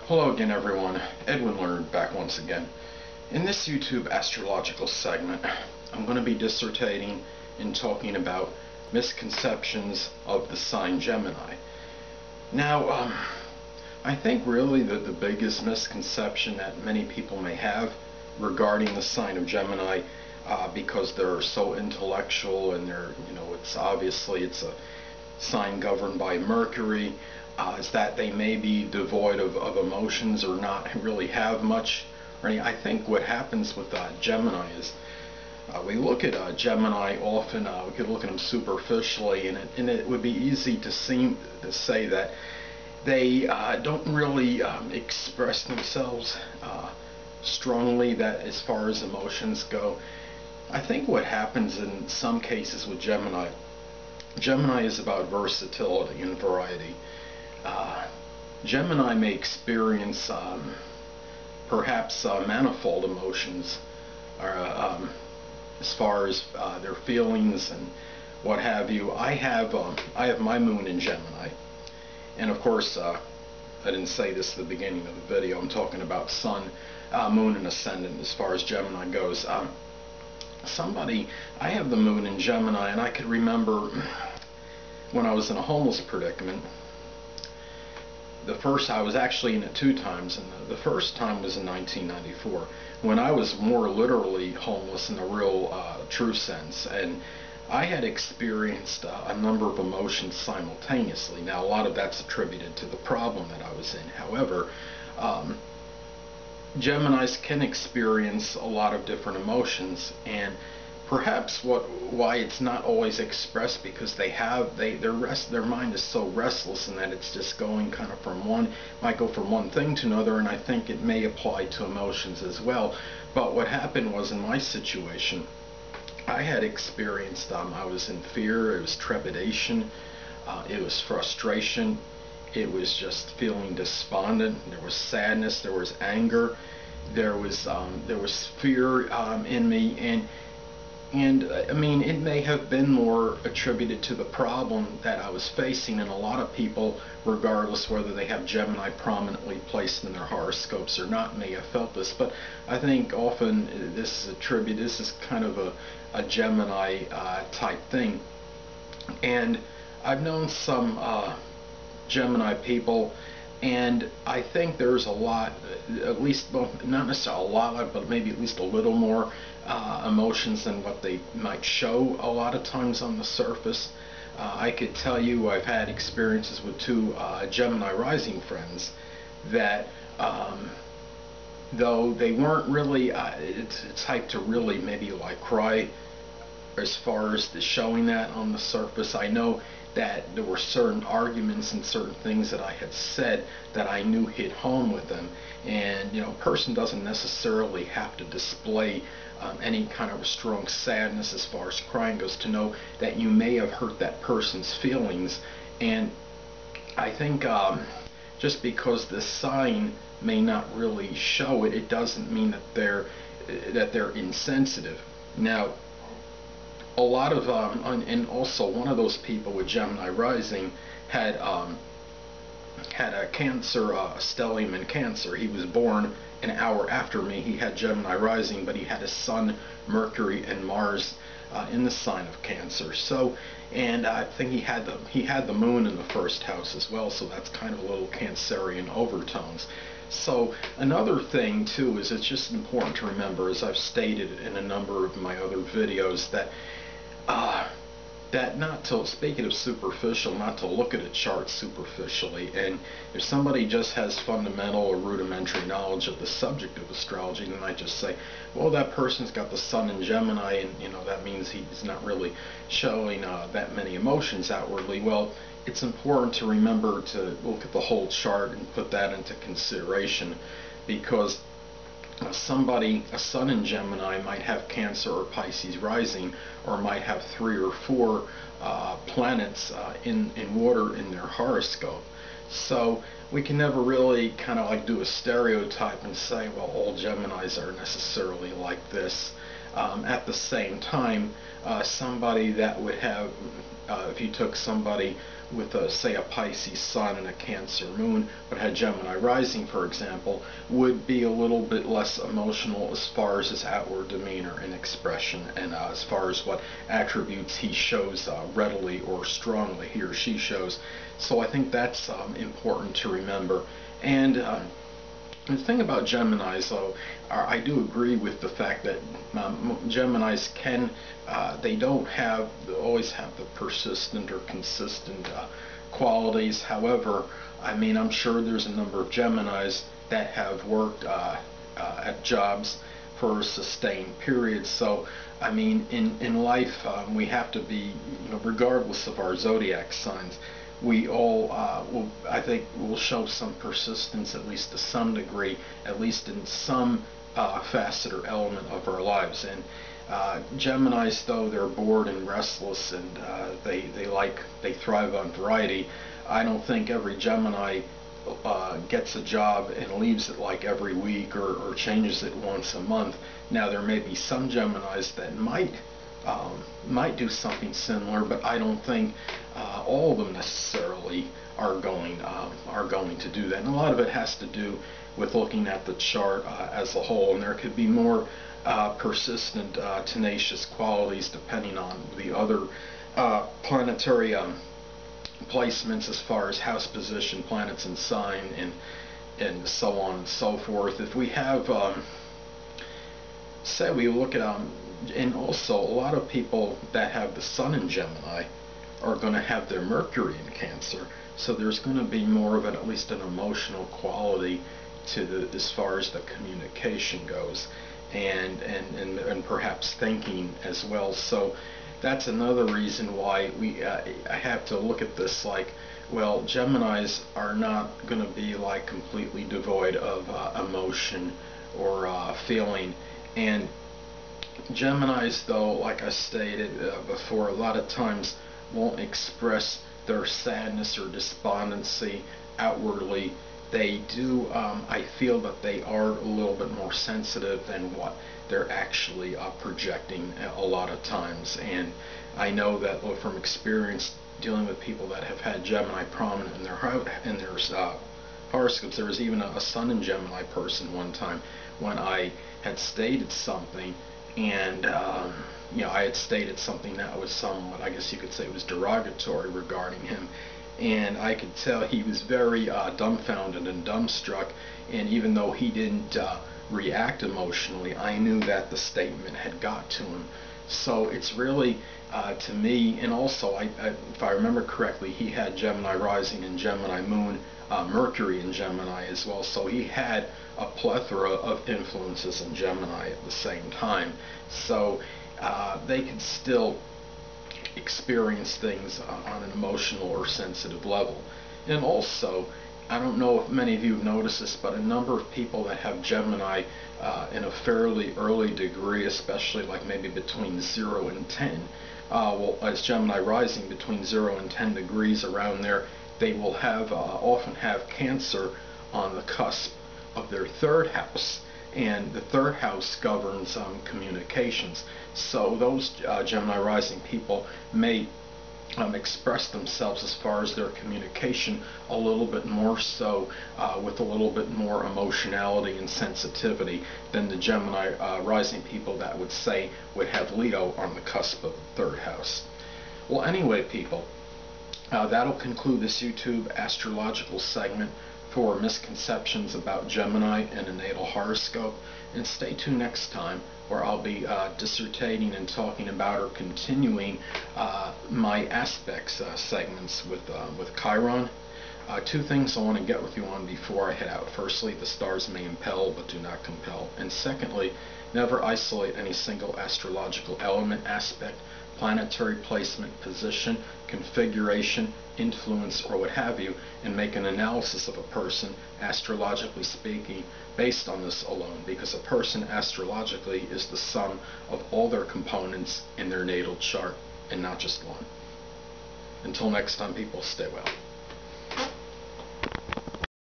Hello again everyone, Edwin Learnard back once again. In this YouTube astrological segment, I'm going to be dissertating and talking about misconceptions of the sign Gemini. Now, I think really that the biggest misconception that many people may have regarding the sign of Gemini, because they're so intellectual and it's a sign governed by Mercury, is that they may be devoid of emotions or not really have much. I think what happens with Gemini is we look at Gemini often, we could look at them superficially, and it would be easy to say that they don't really express themselves strongly that as far as emotions go. I think what happens in some cases with Gemini is about versatility and variety. Gemini may experience perhaps manifold emotions, as far as their feelings and what have you. I have my moon in Gemini, and of course I didn't say this at the beginning of the video. I'm talking about sun, moon, and ascendant as far as Gemini goes. I have the moon in Gemini, and I could remember when I was in a homeless predicament. I was actually in it 2 times, and the first time was in 1994, when I was more literally homeless in the real true sense, and I had experienced a number of emotions simultaneously. Now, a lot of that's attributed to the problem that I was in. However, Geminis can experience a lot of different emotions, and perhaps why it's not always expressed, because their mind is so restless, and that it's just going kind of might go from one thing to another, and I think it may apply to emotions as well. But what happened was, in my situation, I had experienced, I was in fear, it was trepidation, it was frustration, it was just feeling despondent, there was sadness, there was anger, there was fear in me, and I mean, it may have been more attributed to the problem that I was facing, and a lot of people, regardless whether they have Gemini prominently placed in their horoscopes or not, may have felt this. But I think often this is kind of a Gemini type thing. And I've known some Gemini people, and I think there's a lot, at least, well, not necessarily a lot, but maybe at least a little more emotions than what they might show a lot of times on the surface. I could tell you I've had experiences with 2 Gemini rising friends that, though they weren't really type to really maybe like cry as far as the showing that on the surface, I know that there were certain arguments and certain things that I had said that I knew hit home with them. And a person doesn't necessarily have to display any kind of a strong sadness as far as crying goes to know that you may have hurt that person's feelings. And I think just because the sign may not really show it, it doesn't mean that they're insensitive. Now, a lot of and also one of those people with Gemini rising had a Cancer, stellium in Cancer. He was born an hour after me. He had Gemini rising, but he had his Sun, Mercury, and Mars in the sign of Cancer. So, and I think he had the moon in the 1st house as well. So that's kind of a little Cancerian overtones. So another thing too is it's just important to remember, as I've stated in a number of my other videos, that speaking of superficial, not to look at a chart superficially. And if somebody just has fundamental or rudimentary knowledge of the subject of astrology, then I just say, well, that person's got the sun in Gemini, and that means he's not really showing that many emotions outwardly. Well, it's important to remember to look at the whole chart and put that into consideration, because a sun in Gemini might have Cancer or Pisces rising, or might have 3 or 4 planets in water in their horoscope. So we can never really kind of like do a stereotype and say, well, all Geminis are necessarily like this. At the same time, somebody that would have, if you took somebody with say a Pisces sun and a Cancer moon, but had Gemini rising, for example, would be a little bit less emotional as far as his outward demeanor and expression, and as far as what attributes he shows readily or strongly, he or she shows. So I think that's important to remember. And the thing about Geminis, though, I do agree with the fact that Geminis they don't always have the persistent or consistent qualities. However, I mean, I'm sure there's a number of Geminis that have worked at jobs for a sustained period. So, I mean, in life, we have to be, regardless of our zodiac signs, we all, I think, will show some persistence, at least to some degree, at least in some facet or element of our lives. And Geminis, though they're bored and restless, and they thrive on variety. I don't think every Gemini gets a job and leaves it like every week or changes it once a month. Now, there may be some Geminis that might do something similar, but I don't think all of them necessarily are going to do that. And a lot of it has to do with looking at the chart as a whole, and there could be more persistent, tenacious qualities depending on the other planetary placements as far as house position, planets and sign, and so on and so forth. If we have, say we look at, and also a lot of people that have the sun in Gemini are going to have their Mercury in Cancer, so there's going to be more of at least an emotional quality to as far as the communication goes, and perhaps thinking as well. So that's another reason why I have to look at this like, well, Geminis are not going to be like completely devoid of emotion or feeling. And Geminis, though, like I stated before, a lot of times won't express their sadness or despondency outwardly. They do, I feel that they are a little bit more sensitive than what they're actually projecting a lot of times. And I know that from experience dealing with people that have had Gemini prominent in their horoscopes. There was even a sun in Gemini person one time when I had stated something, and I had stated something that was somewhat, I guess you could say, it was derogatory regarding him, and I could tell he was very dumbfounded and dumbstruck. And even though he didn't react emotionally, I knew that the statement had got to him. So it's really, to me, and also, if I remember correctly, he had Gemini rising and Gemini moon, Mercury in Gemini as well. So he had a plethora of influences in Gemini at the same time. So they could still experience things on an emotional or sensitive level. And also, I don't know if many of you have noticed this, but a number of people that have Gemini in a fairly early degree, especially like maybe between 0 and 10, well, as Gemini rising between 0 and 10 degrees around there, they will have often have Cancer on the cusp of their third house, and the third house governs communications. So those Gemini rising people may express themselves as far as their communication a little bit more so, with a little bit more emotionality and sensitivity than the Gemini rising people that would have Leo on the cusp of the third house. Well, anyway, people, that'll conclude this YouTube astrological segment for misconceptions about Gemini and a natal horoscope. And stay tuned next time, where I'll be dissertating and talking about, or continuing my aspects segments with Chiron. Two things I want to get with you on before I head out. Firstly, the stars may impel but do not compel. And secondly, never isolate any single astrological element, aspect, planetary placement, position, configuration, influence, or what have you, and make an analysis of a person, astrologically speaking, based on this alone, because a person astrologically is the sum of all their components in their natal chart, and not just one. Until next time, people, stay well.